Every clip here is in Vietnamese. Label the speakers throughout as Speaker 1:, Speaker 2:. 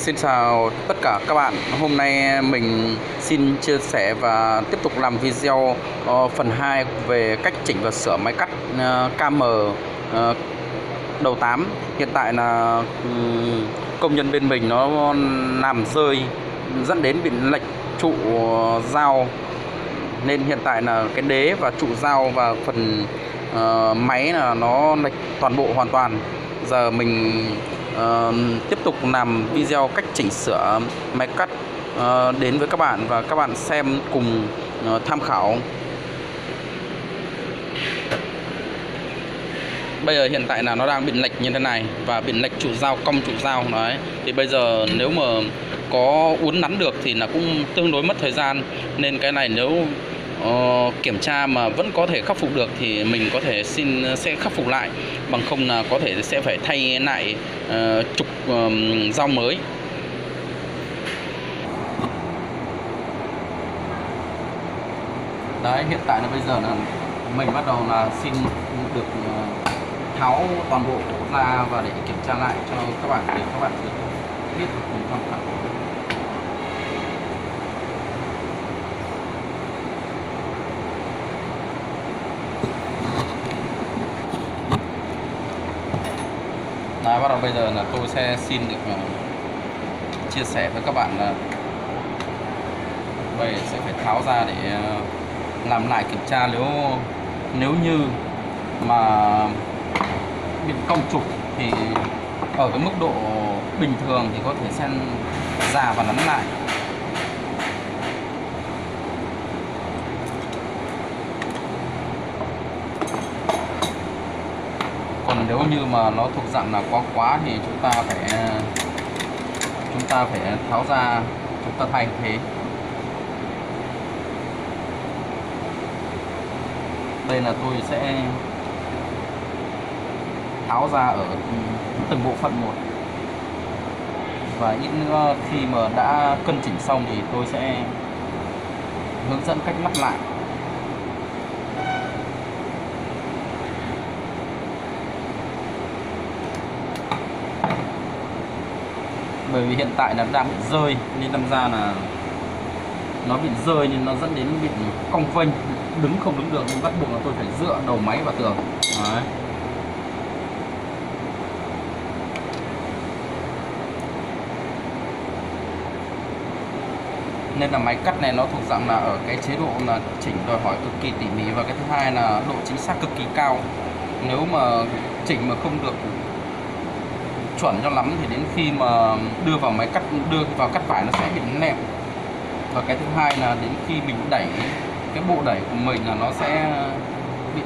Speaker 1: Xin chào tất cả các bạn. Hôm nay mình xin chia sẻ và tiếp tục làm video phần 2 về cách chỉnh và sửa máy cắt KM đầu 8. Hiện tại là công nhân bên mình nó làm rơi dẫn đến bị lệch trụ dao, nên hiện tại là cái đế và trụ dao và phần máy là nó lệch toàn bộ hoàn toàn. Giờ mình tiếp tục làm video cách chỉnh sửa máy cắt đến với các bạn và các bạn xem cùng tham khảo. Bây giờ hiện tại là nó đang bị lệch như thế này và bị lệch trụ dao, cong trụ dao đấy. Thì bây giờ nếu mà có uốn nắn được thì là cũng tương đối mất thời gian, nên cái này nếu kiểm tra mà vẫn có thể khắc phục được thì mình có thể sẽ khắc phục lại, bằng không là có thể sẽ phải thay lại trục dao mới. Đấy, hiện tại là bây giờ là mình bắt đầu là xin được tháo toàn bộ ra và để kiểm tra lại cho các bạn, để các bạn được biết cùng tham khảo. Đấy, bắt đầu bây giờ là tôi sẽ xin được chia sẻ với các bạn là bây giờ sẽ phải tháo ra để làm lại kiểm tra. Nếu như mà bị cong trục thì ở cái mức độ bình thường thì có thể sẽ già và nắn lại. Còn nếu như mà nó thuộc dạng là quá thì chúng ta phải tháo ra, chúng ta thay thế. Đây là tôi sẽ tháo ra ở từng bộ phận một, và ít nữa khi mà đã cân chỉnh xong thì tôi sẽ hướng dẫn cách lắp lại. Bởi vì hiện tại là đang bị rơi nên đâm ra là nó bị rơi nên nó dẫn đến bị cong vênh, đứng không đứng được, nên bắt buộc là tôi phải dựa đầu máy vào tường. Đấy. Nên là máy cắt này nó thuộc dạng là ở cái chế độ là chỉnh đòi hỏi cực kỳ tỉ mỉ, và cái thứ hai là độ chính xác cực kỳ cao. Nếu mà chỉnh mà không được chuẩn cho lắm thì đến khi mà đưa vào máy cắt, đưa vào cắt vải nó sẽ bị nẹm. Và cái thứ hai là đến khi mình đẩy cái bộ đẩy của mình là nó sẽ bị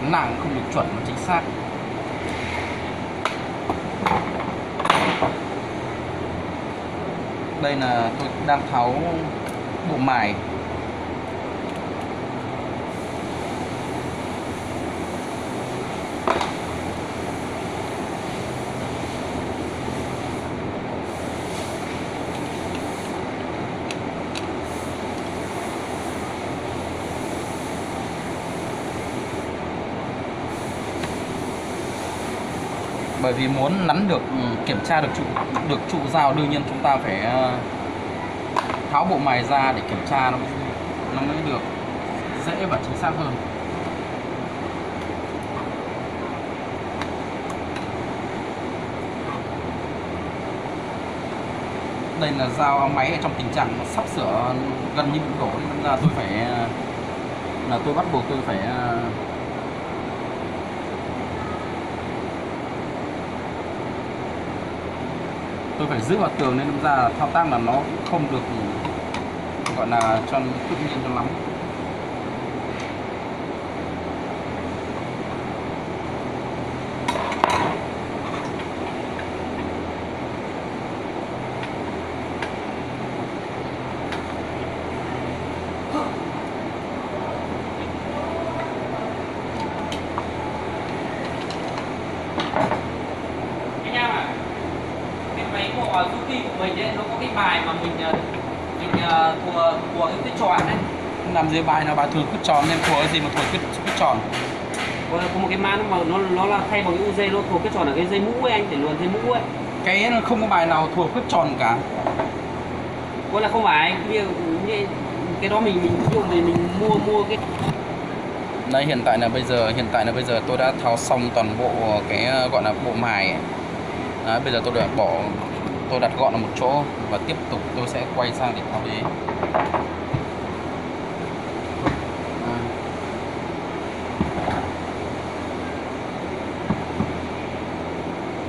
Speaker 1: nặng, không được chuẩn và chính xác. Đây là tôi đang tháo bộ mài. Bởi vì muốn nắn được, kiểm tra được trụ dao, đương nhiên chúng ta phải tháo bộ mài ra để kiểm tra nó mới được dễ và chính xác hơn. Đây là dao máy ở trong tình trạng sắp sửa gần như bị đổ, nên ra tôi bắt buộc tôi phải giữ vào tường, nên đâm ra thao tác là nó cũng không được gọi là cho tự nhiên cho lắm.
Speaker 2: Zuki của mình ấy, nó có cái bài mà mình thùa cái tròn đấy.
Speaker 1: Làm gì bài nào bài thường cứ tròn, nên thùa cái gì mà thùa cứ tròn.
Speaker 2: Có một cái mã mà nó là thay bằng cái dây, nó thuộc cái tròn là cái dây mũ ấy, anh phải luồn dây mũ ấy.
Speaker 1: Cái không có bài nào thuộc khuyết tròn cả.
Speaker 2: Có là không phải cái đó mình ví dụ mình mua cái
Speaker 1: Đây hiện tại là bây giờ tôi đã tháo xong toàn bộ cái gọi là bộ mài ấy. Đấy, bây giờ tôi đặt gọn ở một chỗ và tiếp tục tôi sẽ quay sang để tháo đế.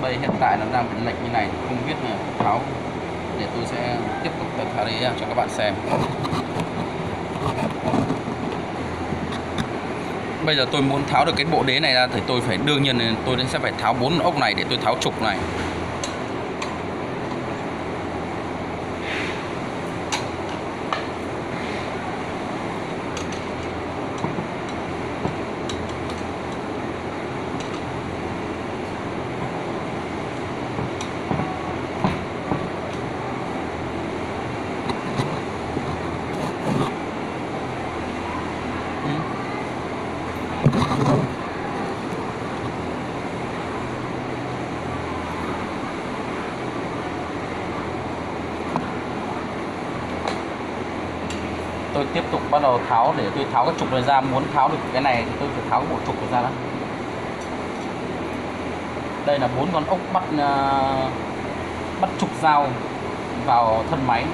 Speaker 1: Bây hiện tại nó đang bị lệch như này, không biết là tháo, để tôi sẽ tiếp tục tháo đế cho các bạn xem. Bây giờ tôi muốn tháo được cái bộ đế này ra thì tôi phải đương nhiên tôi sẽ phải tháo 4 ốc này để tôi tháo trục này. Tôi tiếp tục bắt đầu tháo để tôi tháo cái trục này ra. Muốn tháo được cái này thì tôi phải tháo cái bộ trục này ra đó. Đây là 4 con ốc bắt trục dao vào thân máy.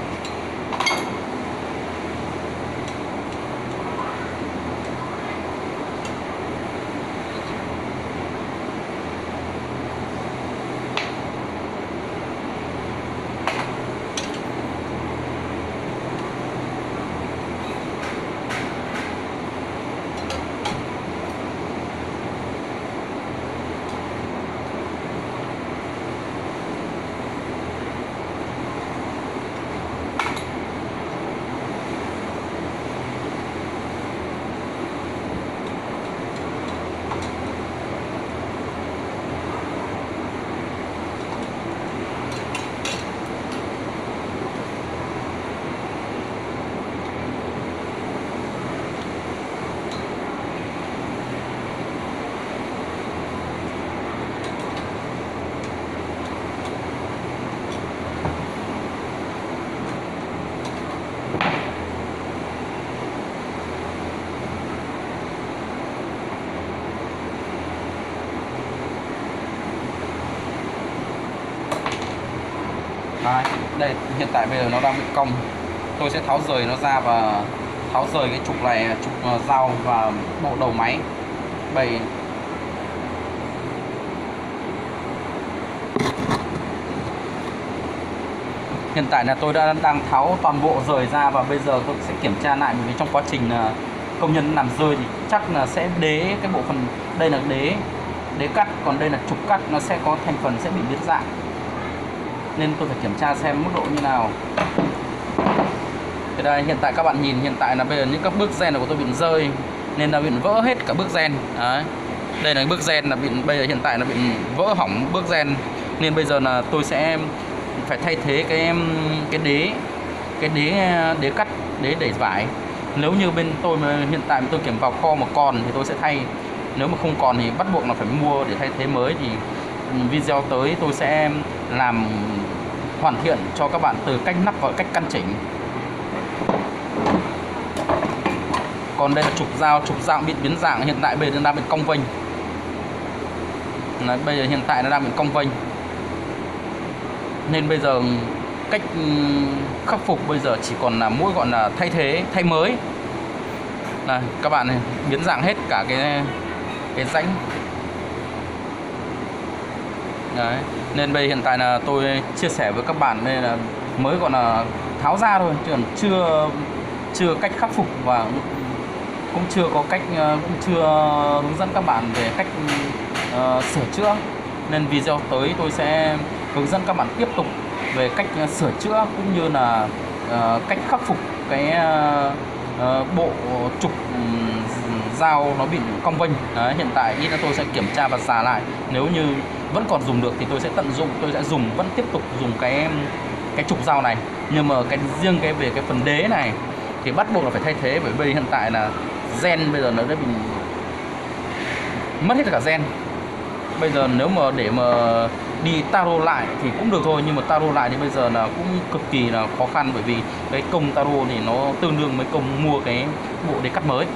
Speaker 1: Đây hiện tại bây giờ nó đang bị cong. Tôi sẽ tháo rời nó ra và tháo rời cái trục này, trục dao và bộ đầu máy. Hiện tại là tôi đang tháo toàn bộ rời ra và bây giờ tôi sẽ kiểm tra lại, bởi vì trong quá trình công nhân làm rơi thì chắc là sẽ đế cái bộ phận đây là đế cắt, còn đây là trục cắt, nó sẽ có thành phần sẽ bị biến dạng, nên tôi phải kiểm tra xem mức độ như nào. Thì đây hiện tại các bạn nhìn, hiện tại là bây giờ những các bước gen của tôi bị rơi nên là bị vỡ hết cả bước gen. Đấy. Đây là bước gen là bây giờ hiện tại là bị vỡ hỏng bước gen, nên bây giờ là tôi sẽ phải thay thế cái đế cắt, đế đẩy vải. Nếu như bên tôi mà hiện tại tôi kiểm vào kho mà còn thì tôi sẽ thay, nếu mà không còn thì bắt buộc là phải mua để thay thế mới. Thì video tới tôi sẽ làm hoàn thiện cho các bạn từ cách nắp và cách căn chỉnh. Còn đây là trục dao bị biến dạng, hiện tại bây giờ đang bị cong vênh. Bây giờ hiện tại nó đang bị cong vênh, nên bây giờ cách khắc phục bây giờ chỉ còn là mỗi gọi là thay mới. Này các bạn này, biến dạng hết cả cái rãnh. Đấy. Nên bây hiện tại là tôi chia sẻ với các bạn đây là mới gọi là tháo ra thôi, chứ còn chưa cách khắc phục và cũng chưa hướng dẫn các bạn về cách sửa chữa. Nên video tới tôi sẽ hướng dẫn các bạn tiếp tục về cách sửa chữa cũng như là cách khắc phục cái bộ trục dao nó bị cong vênh. Đấy, hiện tại ít là tôi sẽ kiểm tra và xả lại, nếu như vẫn còn dùng được thì tôi sẽ tận dụng, tôi sẽ vẫn tiếp tục dùng cái trục dao này. Nhưng mà riêng về cái phần đế này thì bắt buộc là phải thay thế, bởi vì hiện tại là gen bây giờ nó đã bị mất hết cả gen. Bây giờ nếu mà để mà đi taro lại thì cũng được thôi, nhưng mà taro lại thì bây giờ là cũng cực kỳ là khó khăn, bởi vì cái công taro thì nó tương đương với công mua cái bộ để cắt mới.